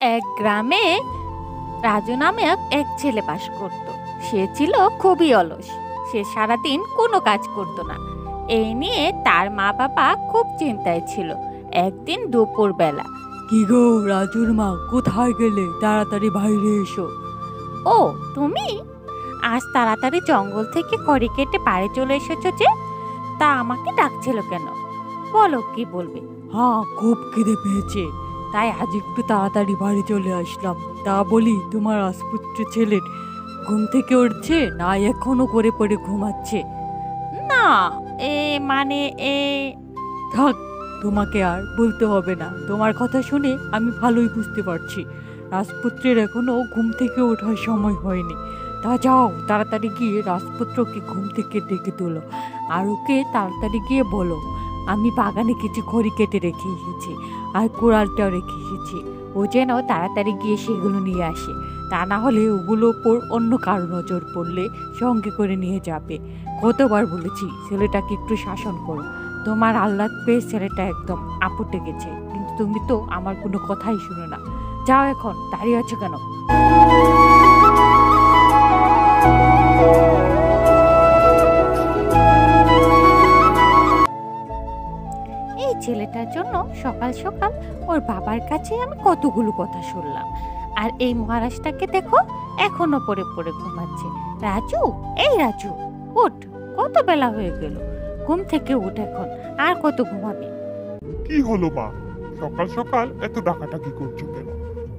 এক গ্রামে রাজু নামে এক ছেলে বাস করত। সে ছিল খুবই অলস। সে সারাদিন কোনো কাজ করত না। এই নিয়ে তার মা বাবা খুব চিন্তায় ছিল। একদিন দুপুরবেলা, কি গো রাজুর মা, কোথায় গেলে? তাড়াতাড়ি বাইরে এসো। ও তুমি আজ তাড়াতাড়ি জঙ্গল থেকে খড়ি কেটে বাড়ি চলে এসেছো যে? তা আমাকে ডাকছিল কেন? বলো কি বলবে। হ্যাঁ, খুব খিদে পেয়েছে, তাই আজ একটু তাড়াতাড়ি বাড়ি চলে আসলাম। তা বলি, তোমার রাজপুত্র ছেলের ঘুম থেকে উঠছে না এখনো করে পড়ে ঘুমাচ্ছে? না, এ মানে এ থাক, তোমাকে আর বলতে হবে না। তোমার কথা শুনে আমি ভালোই বুঝতে পারছি রাজপুত্রের এখনো ঘুম থেকে ওঠার সময় হয়নি। তা যাও, তাড়াতাড়ি গিয়ে রাজপুত্রকে ঘুম থেকে ডেকে তোলো, আর ওকে তাড়াতাড়ি গিয়ে বলো আমি বাগানে কিছু খড়ি কেটে রেখে এসেছি, আর কোড়ালটাও রেখে এসেছি। ও যেন তাড়াতাড়ি গিয়ে সেগুলো নিয়ে আসে। তা না হলে ওগুলোর ওপর অন্য কারো নজর পড়লে সঙ্গে করে নিয়ে যাবে। কতবার বলেছি ছেলেটাকে একটু শাসন করো। তোমার আহ্লাদ পেয়ে ছেলেটা একদম আপটে গেছে, কিন্তু তুমি তো আমার কোনো কথাই শুনো না। যাও, এখন দাঁড়িয়ে আছো কেন? এই ছেলেটার জন্য সকাল সকাল ওর বাবার কাছে আমি কতগুলো কথা শুনলাম। আর এই মহারাজটাকে দেখো, এখনো পড়ে পড়ে ঘুমাচ্ছে। রাজু, এই রাজু, ওঠ, কত বেলা হয়ে গেল। ঘুম থেকে উঠ এখন, আর কত ঘুমাবি? কি হলো মা, সকাল সকাল এত ডাকাডাকি করছো কেন?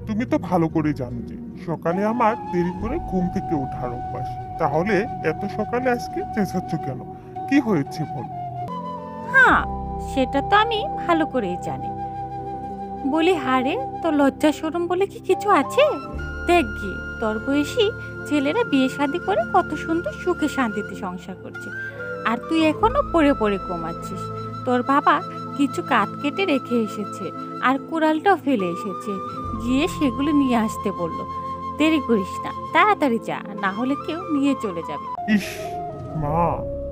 তুমি তো ভালো করে জানো যে সকালে আমার দেরি করে ঘুম থেকে ওঠার অভ্যাস। তাহলে এত সকালে আজকে চেঁচাচ্ছ কেন? কি হয়েছে বল? হ্যাঁ, সেটা তো আমি ভালো করেই জানি। বলি, হারে, তোর লজ্জা শরম বলে কি কিছু আছে? দেখ গিয়ে, তোর বয়সী ছেলেরা বিয়ে শাদী করে কত সুন্দর সুখে শান্তিতে সংসার করছে, আর তুই এখনো পড়ে পড়ে ঘুমাচ্ছিস। তোর বাবা কিছু কাঠ কেটে রেখে এসেছে, আর কুড়ালটাও ফেলে এসেছে। গিয়ে সেগুলো নিয়ে আসতে বললো। দেরি করিস না, তাড়াতাড়ি যা, না হলে কেউ নিয়ে চলে যাবে। ইস মা,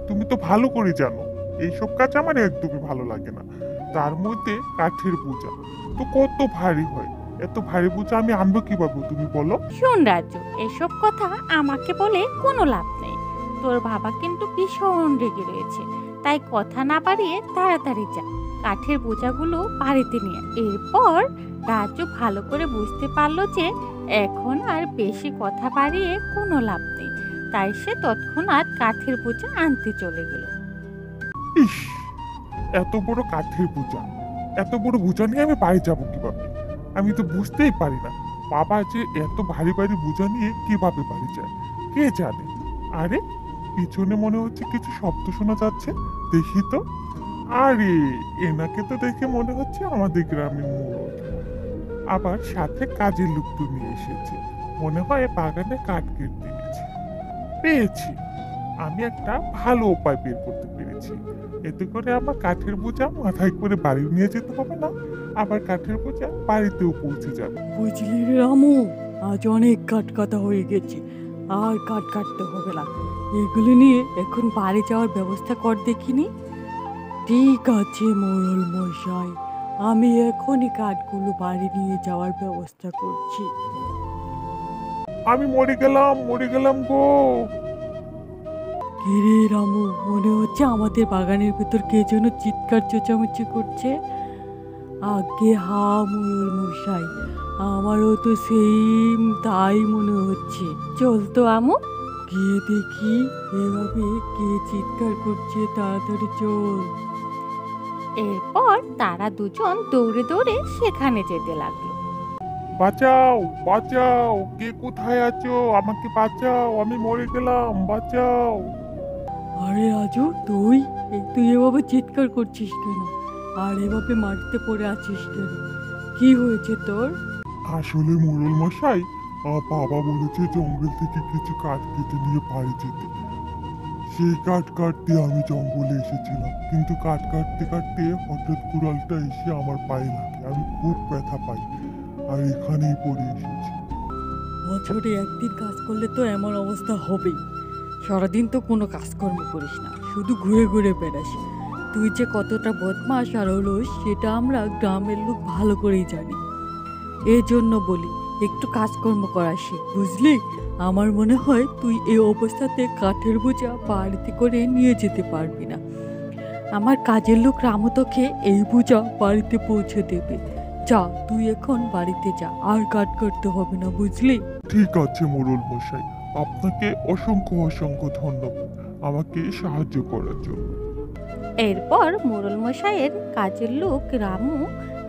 তুমি তো ভালো করে জানো এইসব কাজ আমার একদমই ভালো লাগে না। তার মধ্যে কাঠের পূজা তো কত ভারী হয়। এত ভারী পূজা আমি আনবো কিভাবে তুমি বলো? শোন রাজু, এসব কথা আমাকে বলে কোনো লাভ নেই। তোর বাবা কিন্তু ভীষণ রেগে রয়েছে, তাই কথা না বাড়িয়ে তাড়াতাড়ি যা, কাঠের বোঝাগুলো বাড়িতে নিয়ে। এরপর রাজু ভালো করে বুঝতে পারলো যে এখন আর বেশি কথা বাড়িয়ে কোনো লাভ নেই, তাই সে তৎক্ষণাৎ কাঠের বোঝা আনতে চলে গেল। ইস, এত বড় কাঠের পূজা, এত বড় বোঝা নিয়ে আমি বাড়ি যাবো কিভাবে? আমি তো বুঝতেই পারি না বাবা যে এত ভারী ভারী বোঝা নিয়ে কিভাবে বাড়ি যায়, কে জানে। আরে, পিছনে মনে হচ্ছে কিছু শব্দ শোনা যাচ্ছে, দেখি তো। আরে, এনাকে তো দেখে মনে হচ্ছে আমাদের গ্রামের মোড়ল। আবার সাথে কাজের লোক তো নিয়ে এসেছে, মনে হয় বাগানে কাঠ কেটে গেছে। পেয়েছি, আমি একটা ভালো উপায় বের করতে পেরেছি। এতে করে আমার কাঠের বোঝা মাথায় করে বাড়ি নিয়ে যেতে হবে না, আবার কাঠের বোঝা বাড়িতেও পৌঁছে যাবে। বুঝলি রে রামু, আজ অনেক কাঠ কাটা হয়ে গেছে, আর কাঠ কাটতে হবে না। এগুলো নিয়ে এখন বাড়ি যাওয়ার ব্যবস্থা কর দেখিনি। ঠিক আছে মোড়ল মশাই, আমি এখনই কাঠগুলো বাড়ি নিয়ে যাওয়ার ব্যবস্থা করছি। আমি মরে গেলাম, মরে গেলাম গো। কিরে রামু, মনে হচ্ছে আমাদের বাগানের ভেতর কে যেন চিৎকার চেঁচামেচি করছে। আগে হা মোড়ল মশাই, আমারও তো সেম তাই মনে হচ্ছে। চল তো আমু। গিয়ে দেখি এভাবে কে চিৎকার করছে, তাড়াতাড়ি চল। এরপর তারা দুজন দৌড়ে দৌড়ে সেখানে যেতে লাগলো। বাঁচাও, বাঁচাও, কে কোথায় আছো? আমাকে বাঁচাও, আমি মরে গেলাম, বাঁচাও। আরে রাজু, তুই তুই এভাবে চিৎকার করছিস কেন? আর এভাবে মাটিতে পড়ে আছিস কেন? কি হয়েছে তোর? আসলে মোড়ল মশাই, বাবা বলেছে জঙ্গল থেকে কিছু কাঠ কেটে নিয়ে বাড়ি যেতে। সেই কাঠ কাটতে আমি জঙ্গলে এসেছিলাম, কিন্তু কাঠ কাটতে কাটতে হঠাৎ কুড়ালটা এসে আমার পায়ে লাগে, আমি খুব ব্যথা পাই, আর এখানেই পড়ে এসেছি। বছরে একদিন কাজ করলে তো এমন অবস্থা হবেই। সারাদিন তো কোনো কাজকর্ম করিস না, শুধু ঘুরে ঘুরে বেড়াস। তুই যে কতটা বদমাশ আর অলস সেটা আমরা গ্রামের লোক ভালো করেই জানি। এজন্য বলি একটু কাজকর্ম করা শিখ, বুঝলি? আমার মনে হয় তুই এই অবস্থাতে কাঠের বোঝা বাড়িতে করে নিয়ে যেতে পারবি না। আমার কাজের লোক রামু তোকে এই বোঝা বাড়িতে পৌঁছে দেবে। যা, তুই এখন বাড়িতে যা, আর কাজ করতে হবে না, বুঝলি? ঠিক আছে মোড়ল মশাই, আপনাকে অসংখ্য অসংখ্য ধন্যবাদ আমাকে সাহায্য করার জন্য। এরপর মোড়ল মশাইয়ের কাজের লোক রামু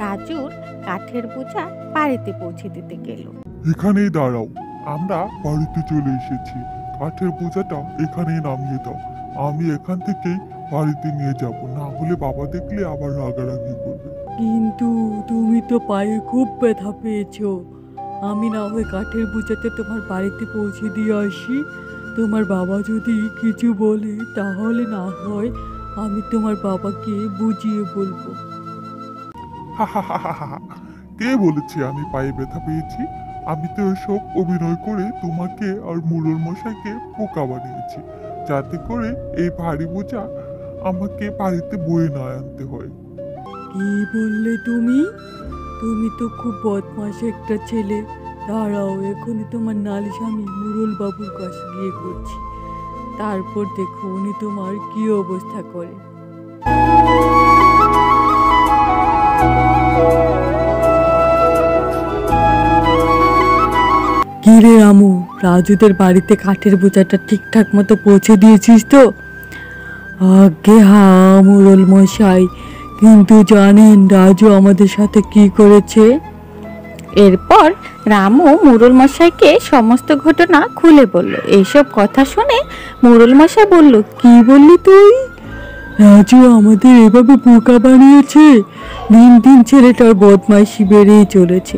রাজুর কাঠের বোঝা বাড়িতে পৌঁছে দিতে গেল। এখানেই দাঁড়াও, আমরা বাড়িতে চলে এসেছি। কাঠের বোঝাটা এখানেই নামিয়ে দাও। আমি এখান থেকেই বাড়িতে নিয়ে যাব, না হলে বাবা দেখলে আবার রাগারাগি করবে। কিন্তু তুমি তো পায়ে খুব ব্যথা পেয়েছো। আমি না হয় কাঠের বোঝাতে তোমার বাড়িতে পৌঁছে দিয়ে আসি। তোমার বাবা যদি কিছু বলে তাহলে না হয় আমি তোমার বাবাকে বুঝিয়ে বলবো। কে বলেছে আমি পায়ে ব্যথা পেয়েছি? আমি তো এসব অভিনয় করে তোমাকে আর মোড়ল মশাইকে বোকা বানিয়েছি, যাতে করে এই ভারী বোঝা আমাকে বাড়িতে বয়ে না আনতে হয়। কি বললে তুমি? তুমি তো খুব বদমাশ একটা ছেলে। দাঁড়াও, এখনই তোমার নালিশ আমি মুরল বাবুর কাছে গিয়ে করছি। তারপর দেখো উনি তোমার কি অবস্থা করে। কি রে রামু, রাজুদের বাড়িতে কাঠের বোঝাটা ঠিকঠাক মতো পৌঁছে দিয়েছিস তো? আগে হ্যাঁ মুরল মশাই, কিন্তু জানেন রাজু আমাদের সাথে কি করেছে? এরপর রামু মোড়ল মশাইকে সমস্ত ঘটনা খুলে বলল। এইসব কথা শুনে মোড়ল মশাই বলল, কি বললি তুই? রাজু আমাদের এভাবে বোকা বানিয়েছে। দিন দিন ছেলেটার বদমাইশি বেড়েই চলেছে।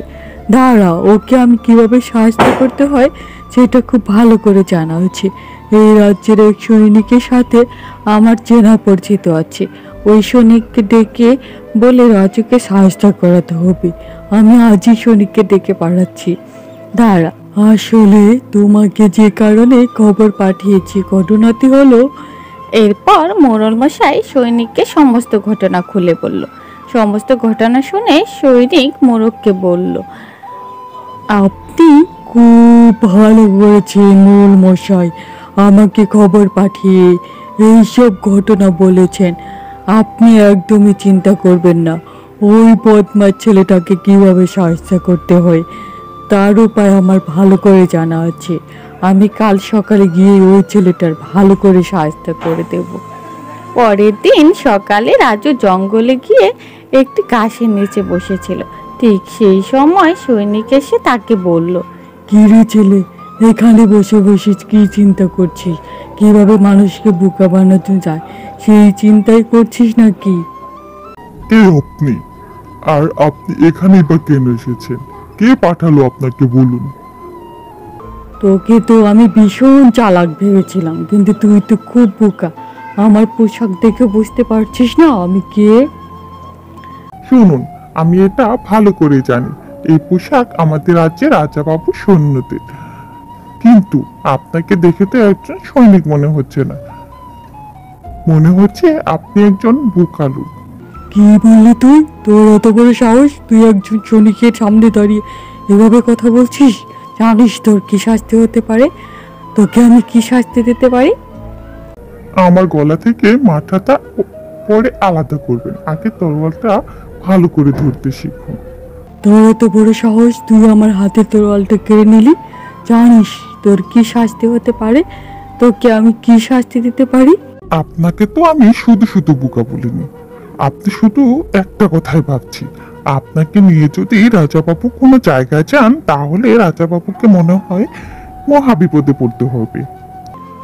দাঁড়া, ওকে আমি কিভাবে সাহায্য করতে হয় সেটা খুব ভালো করে জানা হচ্ছে। এই রাজ্যের এক সৈনিকের সাথে আমার চেনা পরিচিত আছে। ওই সৈনিককে ডেকে বলে রাজুকে সাহায্য করাতে হবে। আমি আজই সৈনিককে ডেকে পাঠাচ্ছি। দাঁড়া, আসলে তোমাকে যে কারণে খবর পাঠিয়েছি ঘটনাটি হলো। এরপর মোড়ল মশাই সৈনিককে সমস্ত ঘটনা খুলে বলল। সমস্ত ঘটনা শুনে সৈনিক মোড়ককে বলল, আপনি খুব ভালো করেছেন মোড়ল মশাই, আমাকে খবর পাঠিয়ে এইসব ঘটনা বলেছেন। আপনি একদমই চিন্তা করবেন না। ওই বদমাশ ছেলেটাকে কিভাবে সাহায্য করতে হয় তার উপায় আমার ভালো করে জানা আছে। আমি কাল সকালে গিয়ে ওই ছেলেটার ভালো করে সাহায্য করে দেব। পরের দিন সকালে রাজু জঙ্গলে গিয়ে একটি গাছের নিচে বসেছিল। ঠিক সেই সময় সৈনিক এসে তাকে বলল, কি রে ছেলে, এখানে বসে বসে কি চিন্তা করছিস? কিভাবে মানুষকে বোকা বানানো যায় সেই চিন্তাই করছিস নাকি? কে আপনি? আর আপনি এখানে বা কেন এসেছেন? কে পাঠালো আপনাকে বলুন? তোকে তো আমি ভীষণ চালাক ভেবেছিলাম, কিন্তু তুই তো খুব বোকা। আমার পোশাক দেখে বুঝতে পারছিস না আমি কে? শুনুন, আমি এটা ভালো করে জানি। এই পোশাক আমাদের রাজ্যের রাজা বাবু সৈন্যদের, কিন্তু আপনাকে দেখে তো একজন সৈনিক মনে হচ্ছে না। মনে হচ্ছে আপনি একজন বোকা লোক। কি বললি তুই? তোর এত বড় সাহস, তুই একজন সৈনিকের সামনে দাঁড়িয়ে এভাবে কথা বলছিস? জানিস তোর কি শাস্তি হতে পারে? তোকে আমি কি শাস্তি দিতে পারি? আমার গলা থেকে মাথাটা পরে আলাদা করবেন। আগে তরোয়ালটা ভালো করে ধরতে শিখুন। তোর এত বড় সাহস, তুই আমার হাতে তরোয়ালটা কেড়ে নিলি? জানিস তোর কি শাস্তি হতে পারে? তোকে আমি কি শাস্তি দিতে পারি? আপনাকে তো আমি শুধু শুধু বোকা বলিনি। আপনি শুধু একটা কথাই ভাবছি, আপনাকে নিয়ে যদি রাজাবাবু কোনো জায়গায় যান তাহলে রাজাবাবুকে মনে হয় মহা বিপদে পড়তে হবে।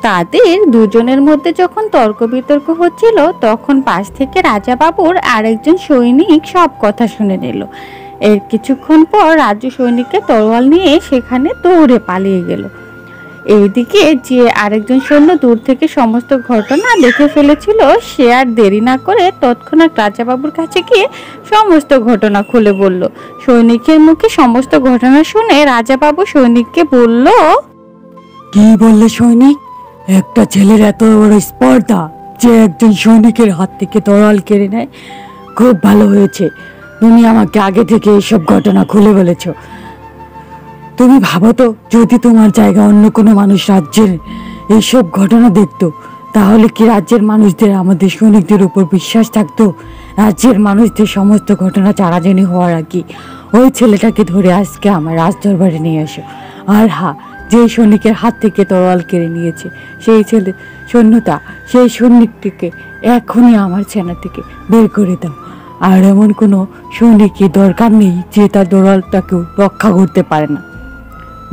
তাদের দুজনের মধ্যে যখন তর্ক বিতর্ক হচ্ছিল তখন পাশ থেকে রাজা বাবুর আরেকজন সৈনিক সব কথা শুনে নিল। এর কিছুক্ষণ পর রাজু সৈনিককে তরোয়াল নিয়ে সেখানে দৌড়ে পালিয়ে গেল। এইদিকে যে আরেকজন সৈন্য দূর থেকে সমস্ত ঘটনা দেখে ফেলেছিল সে আর দেরি না করে তৎক্ষণাৎ রাজাবাবুর কাছে গিয়ে সমস্ত ঘটনা খুলে বলল। সৈনিকের মুখে সমস্ত ঘটনা শুনে রাজাবাবু সৈনিককে বলল, কি বললে সৈনিক? একটা ছেলের এত বড় স্পর্ধা যে একজন সৈনিকের হাত থেকে তরোয়াল কেড়ে নেয়? খুব ভালো হয়েছে, তুমি আমাকে আগে থেকে এসব ঘটনা খুলে বলেছো। তুমি ভাবো তো, যদি তোমার জায়গায় অন্য কোনো মানুষ রাজ্যের এইসব ঘটনা দেখতো, তাহলে কি রাজ্যের মানুষদের আমাদের সৈনিকদের উপর বিশ্বাস থাকতো? রাজ্যের মানুষদের সমস্ত ঘটনা জানাজানি হওয়ার আগে ওই ছেলেটাকে ধরে আজকে আমার রাজদরবারে নিয়ে আসো। আর হ্যাঁ, যে সৈনিকের হাত থেকে তরোয়াল কেড়ে নিয়েছে সেই সৈন্যতা, সেই সৈনিকটিকে এখনই আমার সেনা থেকে বের করে দাও। আর এমন কোনো সৈনিকের দরকার নেই যে তার তরোয়ালটাকেও রক্ষা করতে পারে না।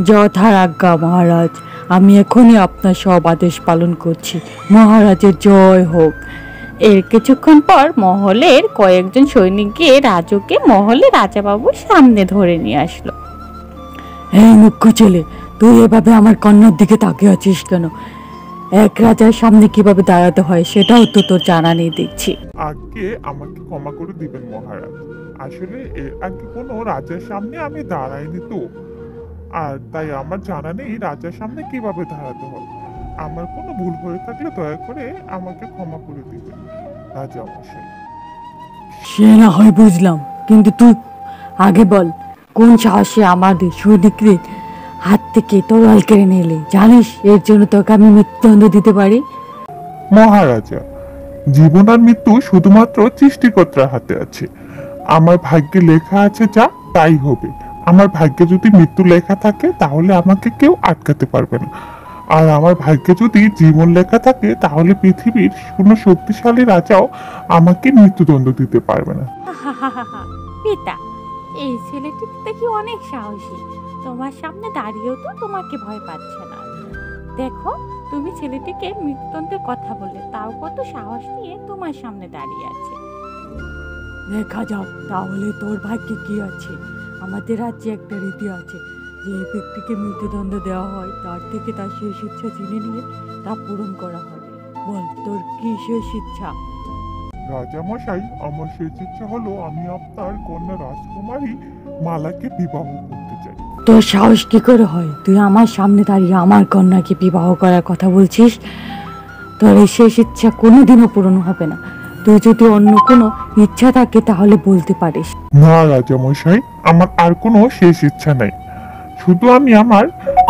যথার আজ্ঞা মহারাজ, আমি এখনই আপনার সব আদেশ পালন করছি। মহারাজের জয় হোক। এর কিছুক্ষণ পর মহলের কয়েকজন সৈনিক গিয়ে রাজুকে মহলে রাজাবাবুর সামনে ধরে নিয়ে আসলো। এই মুখ্য ছেলে, তুই এভাবে আমার কন্যার দিকে তাকিয়ে আছিস কেন? এক রাজার সামনে কিভাবে দাঁড়াতে হয় সেটাও তো তোর জানা নেই দেখছি। আগে আমাকে ক্ষমা করে দিবেন মহারাজ, আসলে এর আগে কোনো রাজার সামনে আমি দাঁড়াইনি তো, আর তাই আমার জানা নেই রাজার সামনে কিভাবে দাঁড়াতে হয়। আমার কোনো ভুল হয়ে থাকলে দয়া করে আমাকে ক্ষমা করে দিবেন রাজা মশাই। সে না হয় বুঝলাম, কিন্তু তুই আগে বল, কোন সাহসে আমাদের সৈনিকদের হাত থেকে তরোয়াল কেড়ে নিলে? জানিস এর জন্য তোকে আমি মৃত্যুদণ্ড দিতে পারি। মহারাজা, জীবন আর মৃত্যু শুধুমাত্র সৃষ্টিকর্তার হাতে আছে। আমার ভাগ্যে লেখা আছে যা তাই হবে। আমার ভাগ্যে যদি মৃত্যু লেখা থাকে তাহলে আমাকে কেউ আটকাতে পারবে না, আর আমার ভাগ্যে যদি জীবন লেখা থাকে তাহলে পৃথিবীর কোনো শক্তিশালী রাজাও আমাকে মৃত্যুদণ্ড দিতে পারবে না। পিতা, এই ছেলেটি তো দেখি অনেক সাহসী। তোমার সামনে দাঁড়িয়েও তো তোমাকে ভয় পাচ্ছে না। দেখো, তুমি ছেলেটিকে মৃত্যুদণ্ডের কথা বলে, তাও কত সাহস নিয়ে তোমার সামনে দাঁড়িয়ে আছে। দেখা যাক তাহলে তোর ভাগ্যে কি আছে। আমাদের রাজ্যে একটা রীতি আছে, যে ব্যক্তিকে মৃত্যুদণ্ড দেওয়া হয় তার থেকে তার শেষ ইচ্ছা জেনে নিয়ে তা পূরণ করা হয়। বল, তোর কি শেষ ইচ্ছা? রাজা মশাই, আমার শেষ ইচ্ছা হলো আমি আপনার কন্যা রাজকুমারী মালাকে বিবাহ করতে চাই। তোর সাহস কি করে হয়? তুই আমার সামনে দাঁড়িয়ে আমার কন্যাকে বিবাহ করার কথা বলছিস? তোর এই শেষ ইচ্ছা কোনোদিনও পূরণ হবে না। তুই যদি অন্য কোনো ইচ্ছা থাকে তাহলে বলতে পারিস। না রাজা মশাই, আমার আর কোনো শেষ ইচ্ছা নাই। শুধু আমি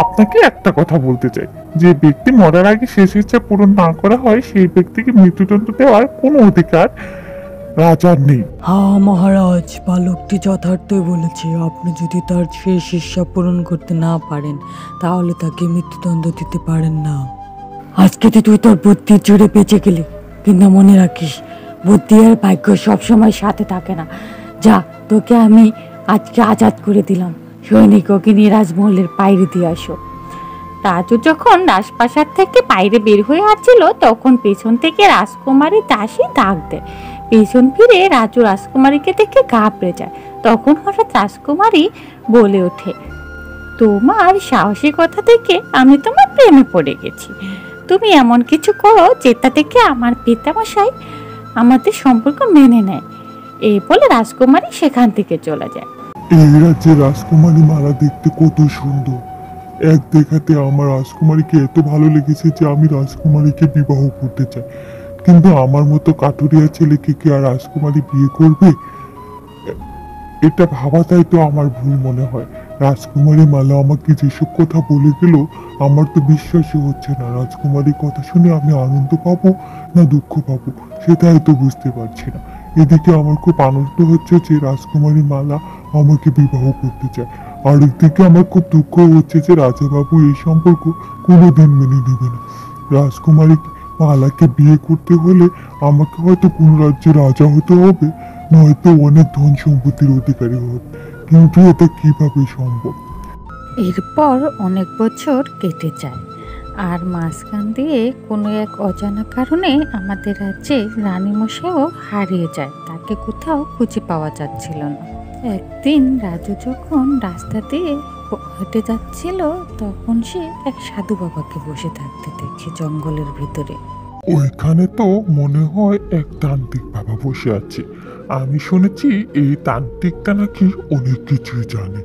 আপনাকে একটা কথা বলতে চাই, যে ব্যক্তি মরার আগে শেষ ইচ্ছা পূরণ না করা হয় সেই ব্যক্তিকে মৃত্যুদণ্ড দেওয়ার কোনো অধিকার রাজার নেই। হ্যাঁ মহারাজ, বালকটি যথার্থই বলেছে। আপনি যদি তার শেষ ইচ্ছা পূরণ করতে না পারেন তাহলে তাকে মৃত্যুদণ্ড দিতে পারেন না। আজকে তুই তোর বুদ্ধির জোরে বেঁচে গেলি, কিন্তু মনে রাখিস, বুদ্ধি আর ভাগ্য সবসময় সাথে থাকে না। যা, তোকে আমি আজকে আজাদ করে দিলাম। সৈনিক ওকে নিয়ে রাজমহলের বাইরে দিয়ে আসো। রাজু যখন রাজপ্রাসাদ থেকে বাইরে বের হয়ে আসছিল, তখন পেছন থেকে রাজকুমারী দাসী ডাক দেয়। পেছন ফিরে রাজু রাজকুমারীকে দেখে ঘাবড়ে যায়। তখন হঠাৎ রাজকুমারী বলে ওঠে, তোমার সাহসিকতা দেখে আমি তোমার প্রেমে পড়ে গেছি। তুমি এমন কিছু করো যেটা থেকে আমার পিতামশাই আমাদের সম্পর্ক মেনে নেয়। এই বলে রাজকুমারী সেখান থেকে চলে যায়। এই রাজ্যের রাজকুমারী মালা দেখতে কত সুন্দর। এক দেখাতে আমার রাজকুমারীকে এত ভালো লেগেছে যে আমি রাজকুমারীকে বিবাহ করতে চাই, কিন্তু আমার মতো কাঠুরিয়া ছেলেকে কি আর রাজকুমারী বিয়ে করবে? এটা ভাবাটাই তো আমার ভুল মনে হয়। রাজকুমারী মালা আমাকে যেসব কথা বলে গেল আমার তো বিশ্বাসই হচ্ছে না। রাজকুমারীর কথা শুনে আমি আনন্দ পাবো না দুঃখ পাবো সেটাই তো বুঝতে পারছি না। এদিকে আমার খুব আনন্দ হচ্ছে যে রাজকুমারী মালা আমাকে বিবাহ করতে চায়, আর একদিকে আমার খুব দুঃখ হচ্ছে যে রাজাবাবু এই সম্পর্ক কোনোদিন মেনে নেবে না। রাজকুমারী মালাকে বিয়ে করতে হলে আমাকে হয়তো কোন রাজ্যের রাজা হতে হবে, নয়তো অনেক ধন সম্পত্তির অধিকারী হবে, কিন্তু এটা কিভাবে সম্ভব? এরপর অনেক বছর কেটে যায়, আর মাঝখান দিয়ে কোনো এক অজানা কারণে আমাদের রাজ্যে রানীমশাইও হারিয়ে যায়। তাকে কোথাও খুঁজে পাওয়া যাচ্ছিল না। একদিন রাজু যখন রাস্তা দিয়ে হেঁটে যাচ্ছিল, তখন সে এক সাধু বাবাকে বসে থাকতে দেখে জঙ্গলের ভিতরে। ওইখানে তো মনে হয় এক তান্ত্রিক বাবা বসে আছে। আমি শুনেছি এই তান্ত্রিকটা নাকি অনেক কিছুই জানে।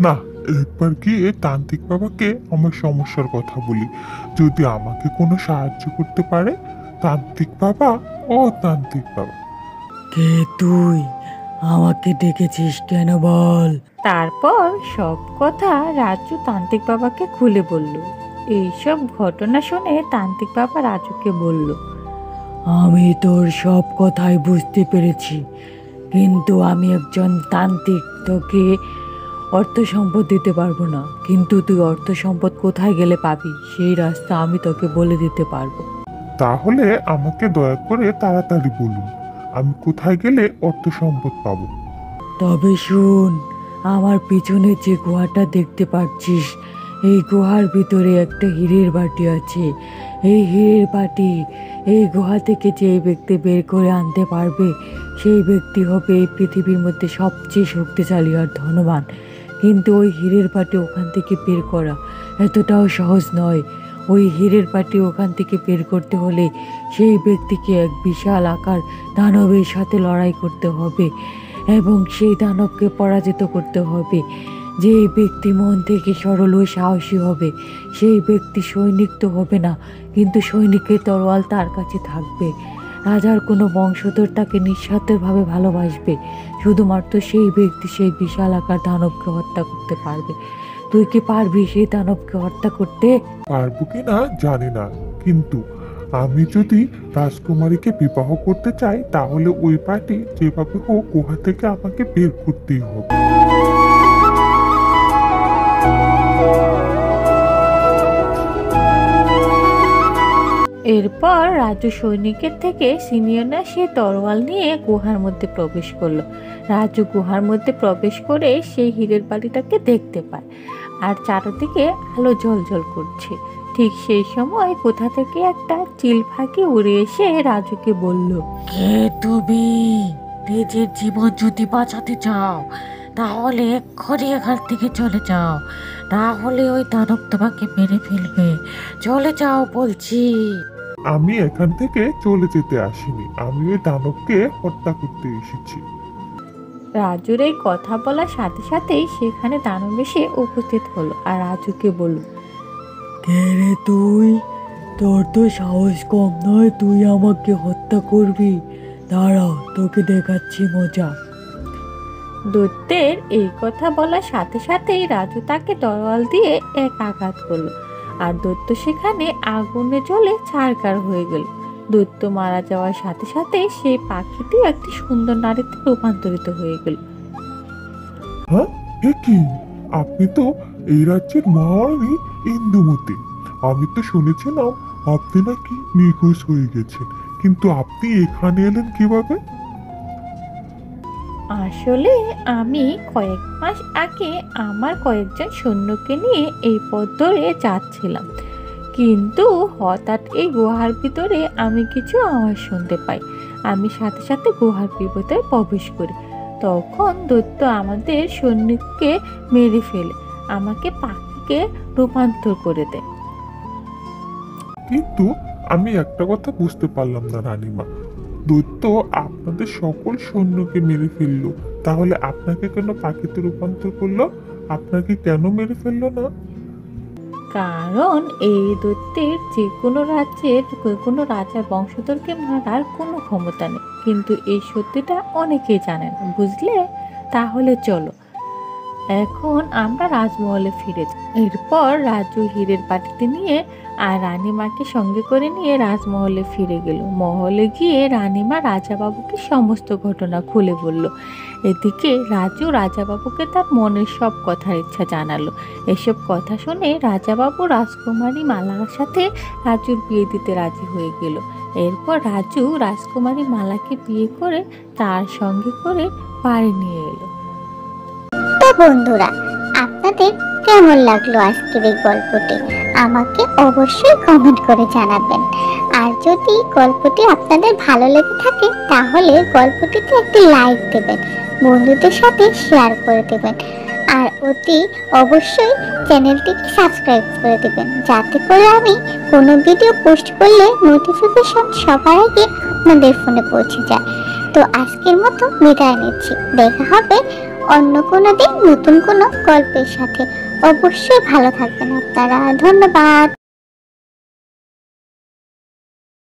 না, একবার গিয়ে তান্ত্রিক বাবাকে আমার সমস্যার কথা বলি, যদি আমাকে কোনো সাহায্য করতে পারে। তান্ত্রিক বাবা, ও তান্ত্রিক বাবা। কে তুই? আমাকে ডেকেছিস কেন বল? তারপর সব কথা রাজু তান্ত্রিক বাবাকে খুলে বলল। এইসব ঘটনা শুনে তান্ত্রিক বাবা রাজুকে বলল, আমি তোর সব কথাই বুঝতে পেরেছি, কিন্তু আমি একজন তান্ত্রিক, তোকে অর্থ সম্পদ দিতে পারবো না, কিন্তু তুই অর্থ সম্পদ কোথায় গেলে পাবি সেই রাস্তা আমি তোকে বলে দিতে পারবো। তাহলে আমাকে দয়া করে তাড়াতাড়ি বলুন, আমি কোথায় গেলে অর্থ সম্পদ পাবো? তবে শুন, আমার পিছনে যে গুহাটা দেখতে পাচ্ছিস, এই গুহার ভিতরে একটা হীরের বাটি আছে। এই হীরের বাটি এই গুহা থেকে যে ব্যক্তি বের করে আনতে পারবে, সেই ব্যক্তি হবে এই পৃথিবীর মধ্যে সবচেয়ে শক্তিশালী আর ধনবান। কিন্তু ওই হীরের বাটি ওখান থেকে বের করা এতটাও সহজ নয়। ওই হীরের বাটি ওখান থেকে বের করতে হলে সেই ব্যক্তিকে এক বিশাল আকার দানবের সাথে লড়াই করতে হবে এবং সেই দানবকে পরাজিত করতে হবে। যে ব্যক্তি মন থেকে সরল ও সাহসী হবে, সেই ব্যক্তি সৈনিক তো হবে না, কিন্তু সৈনিকের তরোয়াল তার কাছে থাকবে। রাজার কোনো বংশধর তাকে নিঃস্বার্থভাবে ভালোবাসবে। শুধুমাত্র সেই ব্যক্তি সেই বিশাল আকার দানবকে হত্যা করতে পারবে। তুই কি পারবি সেই দানবকে হত্যা করতে? পারবো কি না জানি না, কিন্তু আমি যদি রাজকুমারীকে বিবাহ করতে চাই তাহলে ওই পার্টি যেভাবে হোক গুহা থেকে আমাকে বের করতেই হবে। এরপর রাজু সৈনিকের থেকে সিনিয়ররা সে তরোয়াল নিয়ে গুহার মধ্যে প্রবেশ করলো। রাজু গুহার মধ্যে প্রবেশ করে সেই হীরের বাড়িটাকে দেখতে পায় আর চারদিকে আলো ঝলঝল করছে। ঠিক সেই সময় কোথা থেকে একটা চিল পাখি উড়ে এসে রাজুকে বলল, কে তুমি? নিজের জীবন যদি বাঁচাতে চাও তাহলে এক্ষুনি এখান থেকে চলে যাও, না হলে ওই দানব তোমাকে মেরে ফেলবে। চলে যাও বলছি। আমি এখান থেকে চলে যেতে আসিনি, আমি ওই দানবকে হত্যা করতে এসেছি। রাজুর এই কথা বলার সাথে সাথেই সেখানে দানব এসে উপস্থিত হলো আর রাজুকে বলল, কে রে তুই? তোর তো সাহস কম নয়, তুই আমাকে হত্যা করবি? দাঁড়া, তোকে দেখাচ্ছি মজা। দৈত্যের এই কথা বলার সাথে সাথেই রাজু তাকে তরোয়াল দিয়ে এক আঘাত করলো আর দৈত্য সেখানে আগুনে জ্বলে ছারখার হয়ে গেল। দৈত্য মারা যাওয়ার সাথে সাথে সেই পাখিটি একটি সুন্দর নারীতে রূপান্তরিত হয়ে গেল। হ্যাঁ, এ কি? আপনি তো এই রাজ্যের মহারানী ইন্দুমতি। আমি তো শুনেছিলাম আপনি নাকি নিখোঁজ হয়ে গেছেন, কিন্তু আপনি এখানে এলেন কিভাবে? আসলে আমি কয়েক মাস আগে আমার কয়েকজন সৈন্যকে নিয়ে এই পথ ধরে যাচ্ছিলাম, কিন্তু হঠাৎ এই গুহার ভিতরে আমি কিছু আওয়াজ শুনতে পাই। আমি সাথে সাথে গুহার ভিতরে প্রবেশ করি। তখন দৈত্য আমাদের সৈনিককে মেরে ফেলে আমাকে পাখিকে রূপান্তর করে দেয়। কিন্তু আমি একটা কথা বুঝতে পারলাম না রানীমা, দৈত্য আপনাদের সকল সৈন্যকে মেরে ফেললো, তাহলে আপনাকে কেন পাখিতে রূপান্তর করলো? আপনাকে কেন মেরে ফেললো না? কারণ এই দৈত্যের যে কোনো রাজ্যের কোনো রাজার বংশধরকে মারার কোনো ক্ষমতা নেই, কিন্তু এই সত্যিটা অনেকেই জানে না, বুঝলে? তাহলে চলো এখন আমরা রাজমহলে ফিরে যাই। এরপর রাজু হীরের বাটিতে নিয়ে আর রানীমাকে সঙ্গে করে নিয়ে রাজমহলে ফিরে গেল। মহলে গিয়ে রানীমা রাজাবাবুকে সমস্ত ঘটনা খুলে বলল। এদিকে রাজু রাজাবাবুকে তার মনের সব কথার ইচ্ছা জানালো। এসব কথা শুনে রাজাবাবু রাজকুমারী মালার সাথে রাজুর বিয়ে দিতে রাজি হয়ে গেল। এরপর রাজু রাজকুমারী মালাকে বিয়ে করে তার সঙ্গে করে বাড়ি নিয়ে এলো। তো বন্ধুরা, আপনাদের কেমন লাগলো আজকের এই গল্পটি আমাকে অবশ্যই কমেন্ট করে জানাবেন। আর যদি গল্পটি আপনাদের ভালো লেগে থাকে তাহলে গল্পটিতে একটি লাইক দেবেন, বন্ধুদের সাথে শেয়ার করে দেবেন, আর অতি অবশ্যই চ্যানেলটিকে সাবস্ক্রাইব করে দেবেন, যাতে করে আমি কোনো ভিডিও পোস্ট করলে নোটিফিকেশন সবার আগে আপনাদের ফোনে পৌঁছে যায়। তো আজকের মতো বিদায় নিচ্ছি, দেখা হবে অন্য কোনো দিন নতুন কোনো গল্পের সাথে। অবশ্যই ভালো থাকবেন আপনারা, ধন্যবাদ।